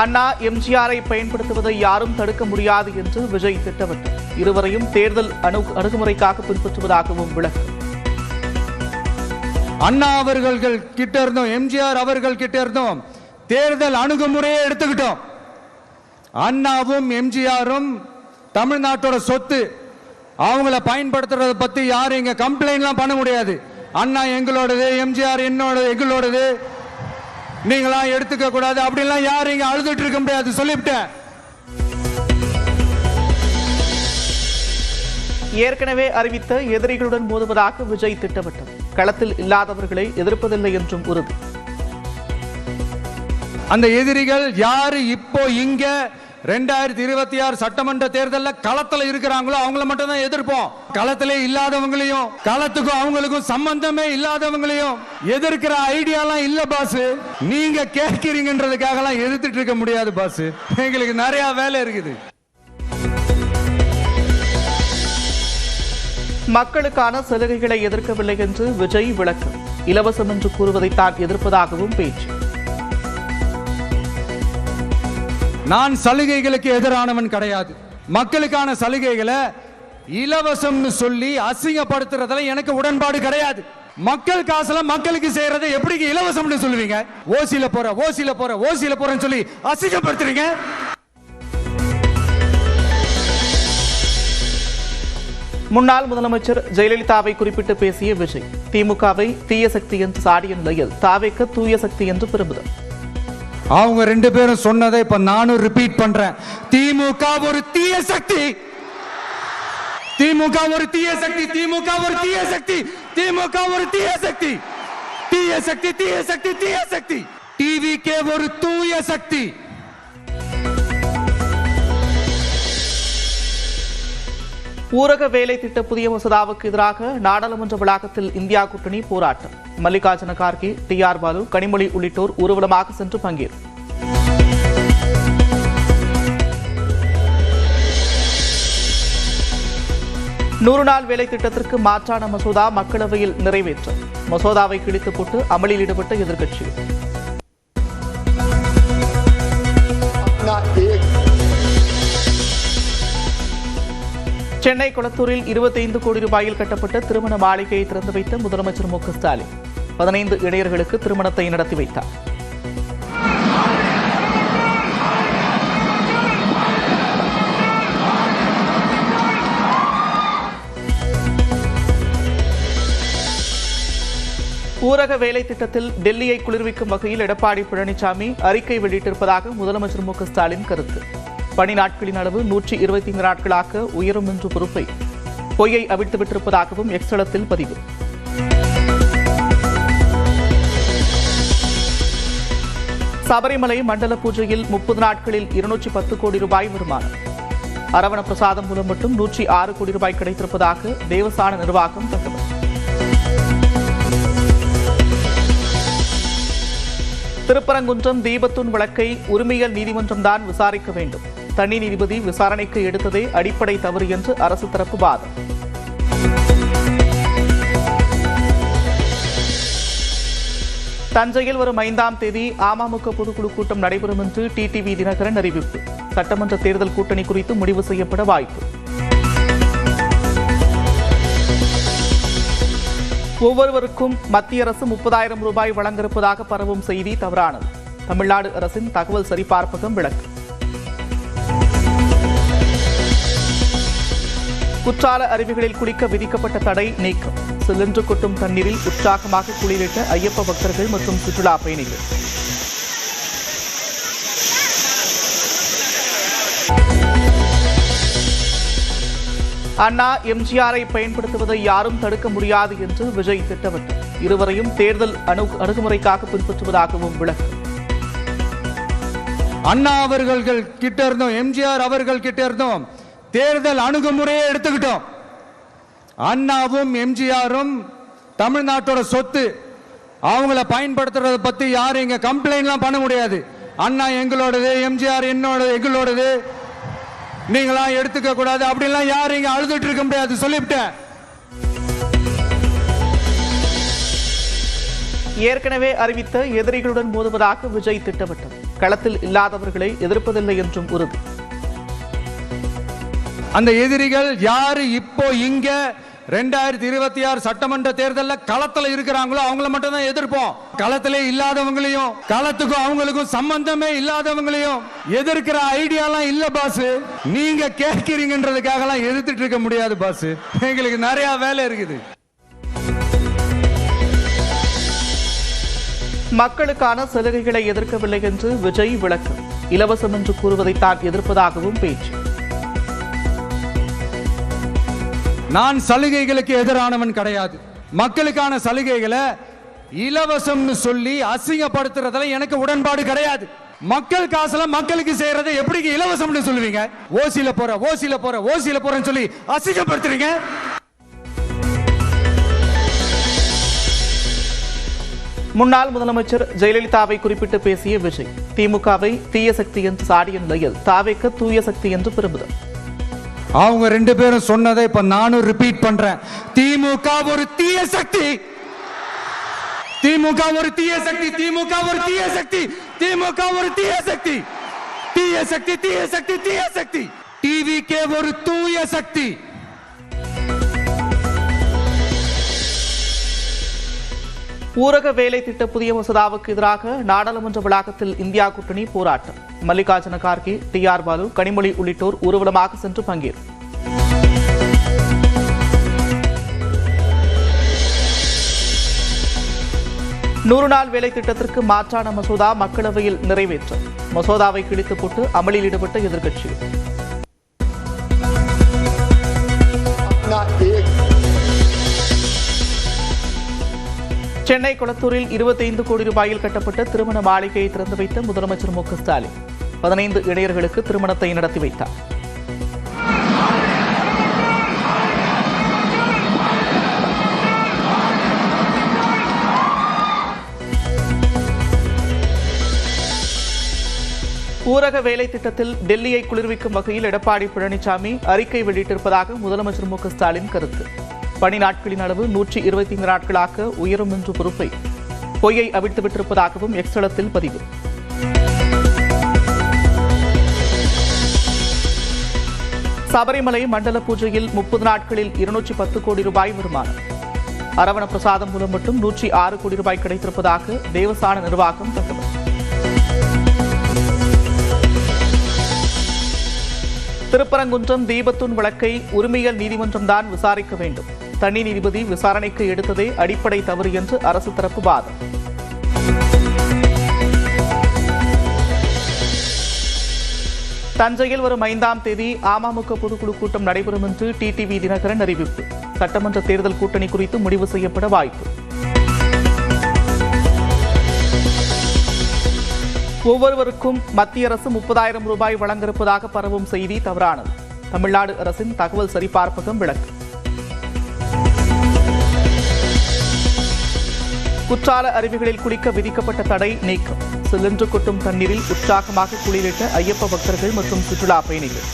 அண்ணா எம்ஜிஆரை பயன்படுத்துவதை யாரும் தடுக்க முடியாது என்று விஜய் திட்டமிட்டார். இருவரையும் தேர்தல் அணுகுமுறைக்காக பின்பற்றுவதாகவும் விளக்கம். அண்ணா அவர்கள் கிட்ட இருந்தோம், எம்ஜிஆர் அவர்கள் கிட்ட இருந்தோம் தேர்தல் அணுகுமுறையை எடுத்துக்கிட்டோம். அண்ணாவும் எம்ஜிஆரும் தமிழ்நாட்டோட சொத்து. அவங்கள பயன்படுத்துறதை பத்தி யாரும் இங்க கம்ப்ளைண்ட்லாம் பண்ண முடியாது. அண்ணா எங்களோடது, எம்ஜிஆர் என்னோடது, எங்களோடது, நீங்களாம் எடுத்துக்க கூடாது அப்படிலாம் யாரும் இங்க அழுதுட்டு இருக்க முடியாது சொல்லிவிட்டேன். ஏற்கனவே அறிவித்த எதிரிகளுடன் மோதுவதாக விஜய் திட்டமிட்டார். களத்தில் இல்லாதவர்களை எதிர்ப்பதில்லை என்றும் உறுதி. அந்த எதிரிகள் யாரு இப்போ இங்க 2026 சட்டமன்ற தேர்தலில் களத்துல இருக்கிறாங்களோ அவங்கள மட்டும் தான் எதிர்ப்போம். களத்திலே இல்லாதவங்களையும், களத்துக்கும் அவங்களுக்கும் சம்பந்தமே இல்லாதவங்களையும் எதிர்க்கிற ஐடியாலாம் இல்ல பாஸ். நீங்க கேட்கிறீங்கன்றதுக்காக எல்லாம் எதிர்த்துட்டு இருக்க முடியாது பாஸ். எங்களுக்கு நிறைய வேலை இருக்குது. மக்களுக்கான சலுகைகளை எதிர்க்கவில்லை என்று விஜய் விளக்கம். இலவசம் என்று கூறுவதை தான் எதிர்ப்பதாகவும் பேச்சு. நான் சலுகைகளுக்கு எதிரானவன் கிடையாது. மக்களுக்கான சலுகைகளை இலவசம்னு சொல்லி அசிங்கப்படுத்துறதுல எனக்கு உடன்பாடு கிடையாது. மக்கள் காசுல மக்களுக்கு செய்யறதை எப்படி இலவசம்னு சொல்லுவீங்க? ஓசில போறேன்னு சொல்லி அசிங்கப்படுத்துறீங்க. முன்னாள் முதலமைச்சர் ஜெயலலிதாவை குறிப்பிட்டு பேசிய விஜய், திமுகவை தீய சக்தி என்று சாடிய நிலையில் தாவேக்கு தூய சக்தி என்று பெருமிதம். அவங்க ரெண்டு பேரும் சொன்னதை இப்ப நானும் ரிப்பீட் பண்றேன். திமுக ஒரு தீய சக்தி, திமுக ஒரு தீய சக்தி, திமுக ஒரு தீய சக்தி, திமுக ஒரு தீய சக்தி, தீய சக்தி, தீய சக்தி, தீய சக்தி. டிவிகே ஒரு தூய சக்தி. ஊரக வேலை திட்ட புதிய மசோதாவுக்கு எதிராக நாடாளுமன்ற வளாகத்தில் இந்தியா கூட்டணி போராட்டம். மல்லிகார்ஜுன கார்கே, TR பாலு, கனிமொழி உள்ளிட்டோர் ஊர்வலமாக சென்று பங்கேற்பு. நூறு நாள் வேலை திட்டத்திற்கு மாற்றான மசோதா மக்களவையில் நிறைவேற்றம். மசோதாவை கிழித்து போட்டு அமளியில் ஈடுபட்ட எதிர்க்கட்சிகள். சென்னை கொளத்தூரில் 25 கோடி ரூபாயில் கட்டப்பட்ட திருமண மாளிகையை திறந்து வைத்த முதலமைச்சர் மு.க.ஸ்டாலின் 15 இளைஞர்களுக்கு திருமணத்தை நடத்தி வைத்தார். ஊரக வேலை திட்டத்தில் டெல்லியை குளிர்விக்கும் வகையில் எடப்பாடி பழனிசாமி அறிக்கை வெளியிட்டிருப்பதாக முதலமைச்சர் மு.க.ஸ்டாலின் கருத்து. பணி நாட்களின் அளவு 125 நாட்களாக உயரும் என்ற பொறுப்பை பொய்யை அவிழ்த்துவிட்டிருப்பதாகவும் எக்ஸ்தளத்தில் பதிவு. சபரிமலை மண்டல பூஜையில் 30 நாட்களில் 210 கோடி ரூபாய் வருமானம். அரவண பிரசாதம் மூலம் மட்டும் 106 கோடி ரூபாய் கிடைத்திருப்பதாக தேவஸ்தான நிர்வாகம் தகவல். திருப்பரங்குன்றம் தீபத்தூண் வழக்கை உரிமையியல் நீதிமன்றம்தான் விசாரிக்க வேண்டும். தனி நீதிபதி விசாரணைக்கு எடுத்ததே அடிப்படை தவறு என்று அரசு தரப்பு வாதம். தஞ்சையில் வரும் 5ஆம் தேதி அமமுக பொதுக்குழு கூட்டம் நடைபெறும் என்று டிடிவி தினகரன் அறிவிப்பு. சட்டமன்ற தேர்தல் கூட்டணி குறித்து முடிவு செய்யப்பட வாய்ப்பு. ஒவ்வொருவருக்கும் மத்திய அரசு 30,000 ரூபாய் வழங்க இருப்பதாக பரவும் செய்தி தவறானது. தமிழ்நாடு அரசின் தகவல் சரிபார்ப்பகம் விளக்கம். குற்றால அருவிகளில் குளிக்க விதிக்கப்பட்ட தடை நீக்கம். சிலின்று கொட்டும் தண்ணீரில் உற்சாகமாக குளிரிட்ட ஐயப்ப பக்தர்கள் மற்றும் சுற்றுலா பயணிகள். அண்ணா எம்ஜிஆரை பயன்படுத்துவதை யாரும் தடுக்க முடியாது என்று விஜய் திட்டமிட்டார். இருவரையும் தேர்தல் அணுகுமுறைக்காக பின்பற்றுவதாகவும் விளக்கம். அண்ணா அவர்கள் கிட்ட இருந்தோம், எம்ஜிஆர் அவர்கள் கிட்ட இருந்தோம் தேர்தல் அணுகுமுறையை எடுத்துக்கிட்டோம். அண்ணாவும் எம்ஜிஆரும் தமிழ்நாட்டோட சொத்து. அவங்கள பயன்படுத்துறதை பத்தி யாரும் இங்க கம்ப்ளைண்ட்லாம் பண்ண முடியாது. அண்ணா எங்களோடது, எம்ஜிஆர் என்னோடது, எங்களோடது, நீங்களாம் எடுத்துக்க கூடாது அப்படிலாம் யாரும் இங்க அழுதுட்டு இருக்க முடியாது சொல்லிவிட்டேன். ஏற்கனவே அறிவித்த எதிரிகளுடன் மோதுவதாக விஜய் திட்டமிட்டார். களத்தில் இல்லாதவர்களை எதிர்ப்பதில்லை என்றும் உறுதி. அந்த எதிரிகள் யாரு இப்போ இங்க 2026 சட்டமன்ற தேர்தலில் களத்துல இருக்கிறாங்களோ அவங்கள மட்டும் தான் எதிர்ப்போம். களத்திலே இல்லாதவங்களையும் களத்துக்கும் அவங்களுக்கும் சம்பந்தமே இல்லாதவங்களையும் எதிர்க்கிற ஐடியாலாம் இல்ல பாஸ். நீங்க கேட்கிறீங்கன்றதுக்காக எல்லாம் எதிர்த்துட்டு இருக்க முடியாது பாஸ். எங்களுக்கு நிறைய வேலை இருக்குது. மக்களுக்கான சலுகைகளை எதிர்க்கவில்லை என்று விஜய் விளக்கம். இலவசம் என்று கூறுவதைத்தான் எதிர்ப்பதாகவும் பேச்சு. நான் சலுகைகளுக்கு எதிரானவன் கிடையாது. மக்களுக்கான சலுகைகளை இலவசம்னு சொல்லி அசிங்கப்படுத்துறதுல எனக்கு உடன்பாடு கிடையாது. மக்கள் காசுல மக்களுக்கு செய்யறதை எப்படி இலவசம்னு சொல்லுவீங்க? ஓசில போறேன்னு சொல்லி அசிங்கப்படுத்துறீங்க. முன்னாள் முதலமைச்சர் ஜெயலலிதாவை குறிப்பிட்டு பேசிய விஜய், திமுகவை தீய சக்தி என்று சாடிய நிலையில் தாவேக்கு தூய சக்தி என்று பெருமிதம். அவங்க ரெண்டு பேரும் சொன்னதை இப்ப நானும் ரிப்பீட் பண்றேன். திமுக ஒரு தீய சக்தி, திமுக ஒரு தீய சக்தி, திமுக ஒரு தீய சக்தி, திமுக ஒரு தீய சக்தி, தீய சக்தி, தீய சக்தி, தீய சக்தி. டிவிகே ஒரு தூய சக்தி. ஊரக வேலை திட்ட புதிய மசோதாவுக்கு எதிராக நாடாளுமன்ற வளாகத்தில் இந்தியா கூட்டணி போராட்டம். மல்லிகார்ஜுன கார்கே, டி.ஆர். பாலு, கனிமொழி உள்ளிட்டோர் ஊர்வலமாக சென்று பங்கேற்பு. நூறு நாள் வேலை திட்டத்திற்கு மாற்றான மசோதா மக்களவையில் நிறைவேற்றம். மசோதாவை கிழித்து போட்டு அமளியில் ஈடுபட்ட எதிர்க்கட்சிகள். சென்னை கொளத்தூரில் 25 கோடி ரூபாயில் கட்டப்பட்ட திருமண மாளிகையை திறந்து வைத்த முதலமைச்சர் மு.க. ஸ்டாலின் 15 இளைஞர்களுக்கு திருமணத்தை நடத்தி வைத்தார். ஊரக வேலை திட்டத்தில் டெல்லியை குளிர்விக்கும் வகையில் எடப்பாடி பழனிசாமி அறிக்கை வெளியிட்டிருப்பதாக முதலமைச்சர் மு.க. ஸ்டாலின் கருத்து. பணி நாட்களின் அளவு 125 நாட்களாக உயரும் என்ற பொறுப்பை பொய்யை அவிழ்த்துவிட்டிருப்பதாகவும் எக்ஸ் தளத்தில் பதிவு. சபரிமலை மண்டல பூஜையில் 30 நாட்களில் 210 கோடி ரூபாய் வருமானம். அரவண பிரசாதம் மூலம் மட்டும் 106 கோடி ரூபாய் கிடைத்திருப்பதாக தேவஸ்தான நிர்வாகம் தகவல். திருப்பரங்குன்றம் தீபத்தூண் வழக்கை உரிமையியல் நீதிமன்றம்தான் விசாரிக்க வேண்டும். தனி நீதிபதி விசாரணைக்கு எடுத்ததே அடிப்படை தவறு என்று அரசு தரப்பு வாதம். தஞ்சையில் வரும் 5ஆம் தேதி அமமுக பொதுக்குழு கூட்டம் நடைபெறும் என்று டிடிவி தினகரன் அறிவிப்பு. சட்டமன்ற தேர்தல் கூட்டணி குறித்து முடிவு செய்யப்பட வாய்ப்பு. ஒவ்வொருவருக்கும் மத்திய அரசு 30,000 ரூபாய் வழங்கியிருப்பதாக பரவும் செய்தி தவறானது. தமிழ்நாடு அரசின் தகவல் சரிபார்ப்பகம் விளக்கு. குற்றால அருவிகளில் குளிக்க விதிக்கப்பட்ட தடை நீக்கம். சிலின்று கொட்டும் தண்ணீரில் உற்சாகமாக குளிரிட்ட ஐயப்ப பக்தர்கள் மற்றும் சுற்றுலா பயணிகள்.